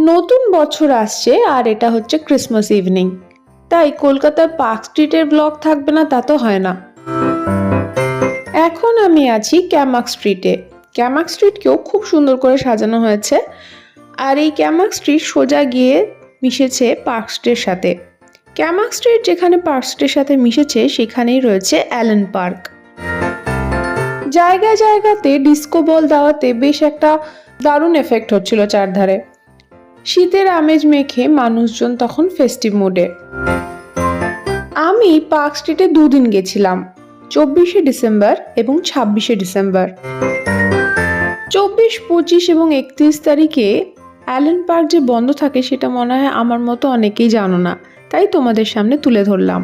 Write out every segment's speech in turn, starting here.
নতুন বছর আসছে আর এটা হচ্ছে ক্রিসমাস ইভিনিং, তাই কলকাতার পার্ক স্ট্রিটের ব্লগ থাকবে না তা তো হয় না। এখন আমি আছি ক্যামাক স্ট্রিটে। ক্যামাক স্ট্রিটকেও খুব সুন্দর করে সাজানো হয়েছে, আর এই ক্যামাক স্ট্রিট সোজা গিয়ে মিশেছে পার্ক স্ট্রিটের সাথে। ক্যামাক স্ট্রিট যেখানে পার্ক স্ট্রিটের সাথে মিশেছে সেখানেই রয়েছে অ্যালেন পার্ক। জায়গায় জায়গাতে ডিস্কো বল দেওয়াতে বেশ একটা দারুণ এফেক্ট হচ্ছিল চারধারে। শীতের আমেজ মেখে মানুষজন তখন ফেস্টিভ মুডে। আমি পার্ক স্ট্রিটে দুদিন গেছিলাম, 24শে ডিসেম্বর এবং 26শে ডিসেম্বর। 24, 25 এবং 31 তারিখে অ্যালেন পার্ক যে বন্ধ থাকে সেটা মনে হয় আমার মতো অনেকেই জানো না, তাই তোমাদের সামনে তুলে ধরলাম।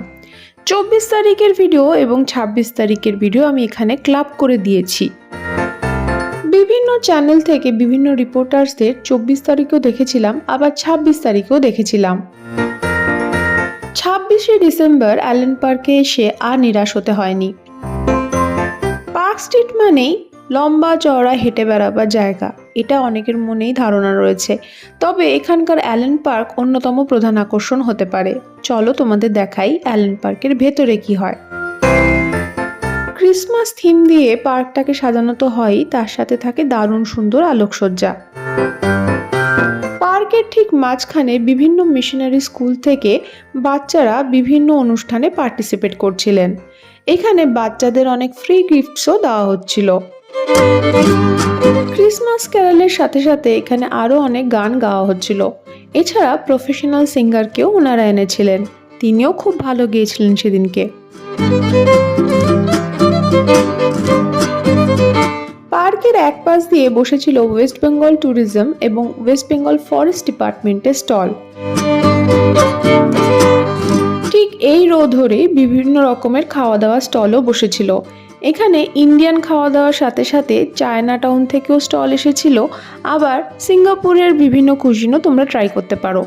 24 তারিখের ভিডিও এবং 26 তারিখের ভিডিও আমি এখানে ক্লাব করে দিয়েছি। বিভিন্ন চ্যানেল থেকে বিভিন্ন রিপোর্টার্সদের 24 তারিখেও দেখেছিলাম, আবার 26 তারিখেও দেখেছিলাম। 26শে ডিসেম্বর অ্যালেন পার্কে এসে আর নিরাশ হতে হয়নি। পার্ক স্ট্রিট মানেই লম্বা চওড়া হেঁটে বেড়াবার জায়গা, এটা অনেকের মনেই ধারণা রয়েছে। তবে এখানকার অ্যালেন পার্ক অন্যতম প্রধান আকর্ষণ হতে পারে। চলো তোমাদের দেখাই অ্যালেন পার্কের ভেতরে কি হয়। ক্রিসমাস থিম দিয়ে পার্কটাকে সাজানো তো হয়ই, তার সাথে থাকে দারুণ সুন্দর আলোকসজ্জা। পার্কের ঠিক মাঝখানে বিভিন্ন মিশনারি স্কুল থেকে বাচ্চারা বিভিন্ন অনুষ্ঠানে পার্টিসিপেট করছিলেন। এখানে বাচ্চাদের অনেক ফ্রি গিফটসও দেওয়া হচ্ছিল। ক্রিসমাস ক্যারলের সাথে সাথে এখানে আরো অনেক গান গাওয়া হচ্ছিল। এছাড়া প্রফেশনাল সিঙ্গারকেও ওনারা এনেছিলেন, তিনিও খুব ভালো গেয়েছিলেন সেদিনকে। পার্কের এক পাশ দিয়ে বসেছিল ওয়েস্ট বেঙ্গল ট্যুরিজম এবং ওয়েস্ট বেঙ্গল ফরেস্ট ডিপার্টমেন্টের স্টল। ঠিক এই রো ধরে বিভিন্ন রকমের খাওয়া দাওয়া স্টলও বসেছিল। এখানে ইন্ডিয়ান খাওয়া দাওয়ার সাথে সাথে চায়না টাউন থেকেও স্টল এসেছিল, আবার সিঙ্গাপুরের বিভিন্ন কুজিনও তোমরা ট্রাই করতে পারো।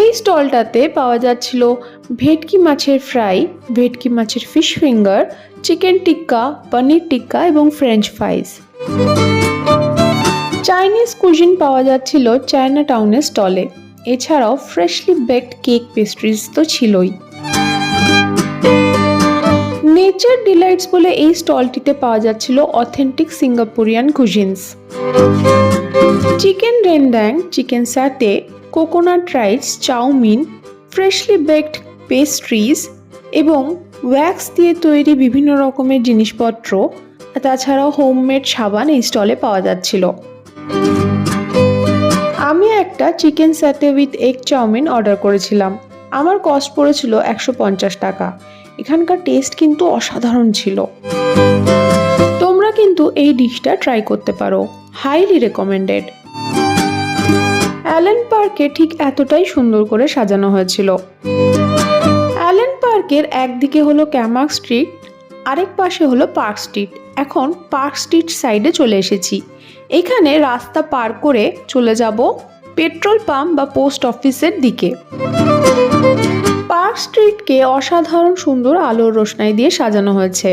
এই স্টলটাতে পাওয়া যাচ্ছিল ভেটকি মাছের ফ্রাই, ভেটকি মাছের ফিশ ফিঙ্গার, চিকেন টিক্কা, পনির টিক্কা এবং ফ্রেঞ্চ ফ্রাইজ। চাইনিজ কুজিন পাওয়া যাচ্ছিল চায়না টাউনের স্টলে। এছাড়াও ফ্রেশলি বেকড কেক পেস্ট্রিজ তো ছিলই। নেচার ডিলাইটস বলে এই স্টলটিতে পাওয়া যাচ্ছিল authentic Singaporean cuisines. Chicken rendang, chicken satay, coconut rice, chowmein, freshly baked pastries এবং ওয়্যাক্স দিয়ে তৈরি বিভিন্ন রকমের জিনিসপত্র, তাছাড়াও হোমমেড সাবান এই স্টলে পাওয়া যাচ্ছিল। আমি একটা chicken satay with egg chow mein order করেছিলাম। আমার কস্ট পড়েছিল 150 টাকা। এখানকার টেস্ট কিন্তু অসাধারণ ছিল। তোমরা কিন্তু এই ডিশটা ট্রাই করতে পারো, হাইলি রেকমেন্ডেড। অ্যালেন পার্কে ঠিক এতটাই সুন্দর করে সাজানো হয়েছিল। অ্যালেন পার্কের একদিকে হলো ক্যামাক স্ট্রিট, আরেক পাশে হলো পার্ক স্ট্রিট। এখন পার্ক স্ট্রিট সাইডে চলে এসেছি। এখানে রাস্তা পার করে চলে যাব পেট্রোল পাম্প বা পোস্ট অফিসের দিকে। পার্ক স্ট্রিটকে অসাধারণ সুন্দর আলোর রোশনাই দিয়ে সাজানো হয়েছে।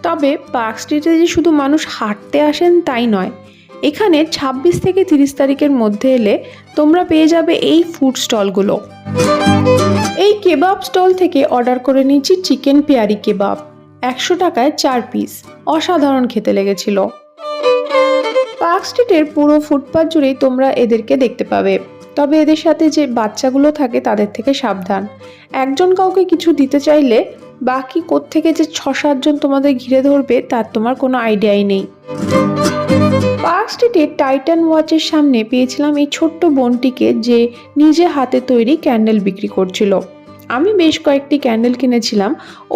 তবে পার্ক স্ট্রিটে যে শুধু মানুষ হাঁটতে আসেন তাই নয়, এখানে 26 থেকে 30 তারিখের মধ্যে এলে তোমরা পেয়ে যাবে এই ফুড স্টলগুলো। এই কেবাব স্টল থেকে অর্ডার করে নিয়েছি চিকেন পেয়ারি কেবাব, 100 টাকায় 4 পিস। অসাধারণ খেতে লেগেছিল। পার্ক স্ট্রিটের পুরো ফুটপাথ জুড়েই তোমরা এদেরকে দেখতে পাবে। তবে এদের সাথে যে বাচ্চাগুলো থাকে তাদের থেকে সাবধান। একজন কাউকে কিছু দিতে চাইলে বাকি কোত্থেকে যে 6-7 জন তোমাদের ঘিরে ধরবে তার তোমার কোনো আইডিয়াই নেই। পার্ক স্ট্রিটে টাইটান ওয়াচের সামনে পেয়েছিলাম এই ছোট্ট বোনটিকে, যে নিজে হাতে তৈরি ক্যান্ডেল বিক্রি করছিল। আমি বেশ কয়েকটি ক্যান্ডেল কিনেছিলাম,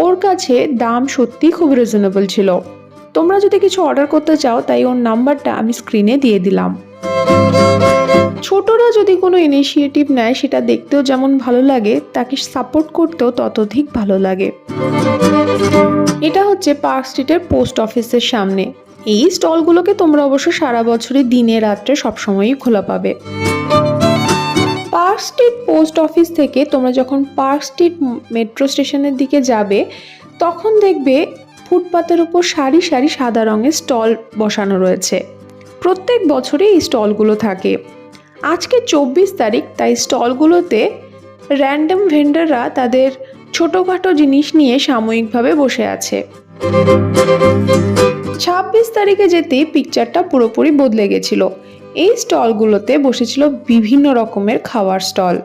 ওর কাছে দাম সত্যি খুব রিজনেবল ছিল। তোমরা যদি কিছু অর্ডার করতে চাও তাই ওর নাম্বারটা আমি স্ক্রিনে দিয়ে দিলাম। ছোটরা যদি কোনো ইনিশিয়েটিভ নেয় সেটা দেখতেও যেমন ভালো লাগে, তাকে সাপোর্ট করতেও ততোধিক ভালো লাগে। এটা হচ্ছে পার্ক স্ট্রিটের পোস্ট অফিসের সামনে। এই স্টলগুলোকে তোমরা অবশ্য সারা বছরই দিনে রাত্রে সবসময়ই খোলা পাবে। পার্ক স্ট্রিট পোস্ট অফিস থেকে তোমরা যখন পার্ক স্ট্রিট মেট্রো স্টেশনের দিকে যাবে তখন দেখবে ফুটপাতের উপর সারি সারি সাদা রঙের স্টল বসানো রয়েছে। প্রত্যেক বছরই এই স্টলগুলো থাকে। আজকে 24 তারিখ, তাই স্টলগুলোতে র্যান্ডম ভেন্ডাররা তাদের ছোটোখাটো জিনিস নিয়ে সাময়িকভাবে বসে আছে। 26 তারিখে যেতেই পিকচারটা পুরোপুরি বদলে গেছিল। এই স্টলগুলোতে বসেছিল বিভিন্ন রকমের খাওয়ার স্টল।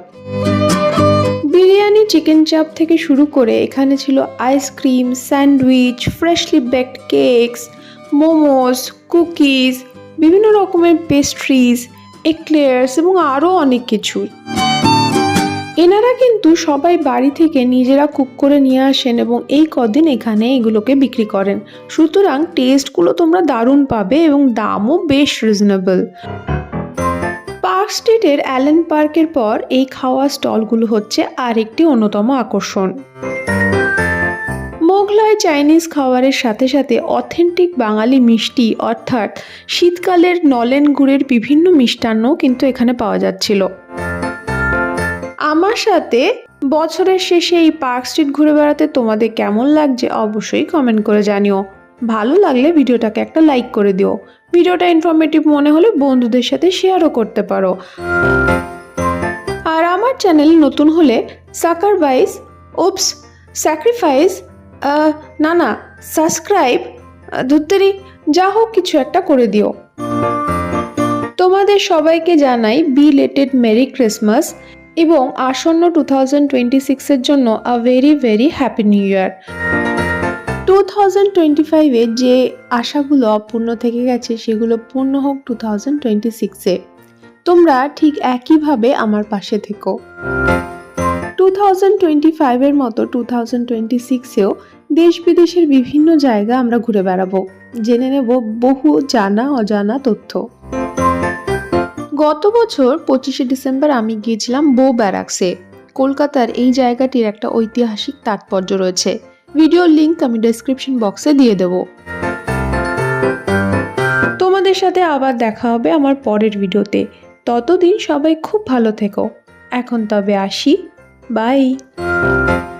বিরিয়ানি, চিকেন চাপ থেকে শুরু করে এখানে ছিল ice cream, sandwich, freshly baked cakes, momos, cookies, বিভিন্ন রকমের পেস্ট্রিজ, এক্লেয়ার্স এবং আরও অনেক কিছু। এনারা কিন্তু সবাই বাড়ি থেকে নিজেরা কুক করে নিয়ে আসেন এবং এই কদিন এখানে এগুলোকে বিক্রি করেন। সুতরাং টেস্টগুলো তোমরা দারুণ পাবে এবং দামও বেশ রিজনেবল। পার্ক স্ট্রিটের অ্যালেন পার্কের পর এই খাওয়া স্টলগুলো হচ্ছে আরেকটি অন্যতম আকর্ষণ। মোগলাই চাইনিজ খাবারের সাথে সাথে অথেন্টিক বাঙালি মিষ্টি অর্থাৎ শীতকালের নলেন গুড়ের বিভিন্ন মিষ্টান্নও কিন্তু এখানে পাওয়া যাচ্ছিল। আমার সাথে বছরের শেষে এই পার্ক স্ট্রিট ঘুরে বেড়াতে তোমাদের কেমন লাগছে অবশ্যই কমেন্ট করে জানিও। ভালো লাগলে ভিডিওটাকে একটা লাইক করে দিও। ভিডিওটা ইনফরমেটিভ মনে হলে বন্ধুদের সাথে শেয়ারও করতে পারো। আর আমার চ্যানেল নতুন হলে সাবস্ক্রাইব ধুত্তেরি যা হোক কিছু একটা করে দিও। তোমাদের সবাইকে জানাই বিলেটেড মেরি ক্রিসমাস এবং আসন্ন 2026-এর জন্য a very very happy new year. 2025-এ যে আশাগুলো অপূর্ণ থেকে গেছে সেগুলো পূর্ণ হোক 2026-এ। তোমরা ঠিক একইভাবে আমার পাশে থেকো। 2025-এর মতো 2026-এও দেশ বিদেশের বিভিন্ন জায়গা আমরা ঘুরে বেড়াবো, জেনে নেব বহু জানা অজানা তথ্য। গত বছর 25শে ডিসেম্বর আমি গিয়েছিলাম বো ব্যারাকসে। কলকাতার এই জায়গাটির একটা ঐতিহাসিক তাৎপর্য রয়েছে। ভিডিওর লিংক আমি ডেসক্রিপশন বক্সে দিয়ে দেব। তোমাদের সাথে আবার দেখা হবে আমার পরের ভিডিওতে। ততদিন সবাই খুব ভালো থেকো। এখন তবে আসি, বাই।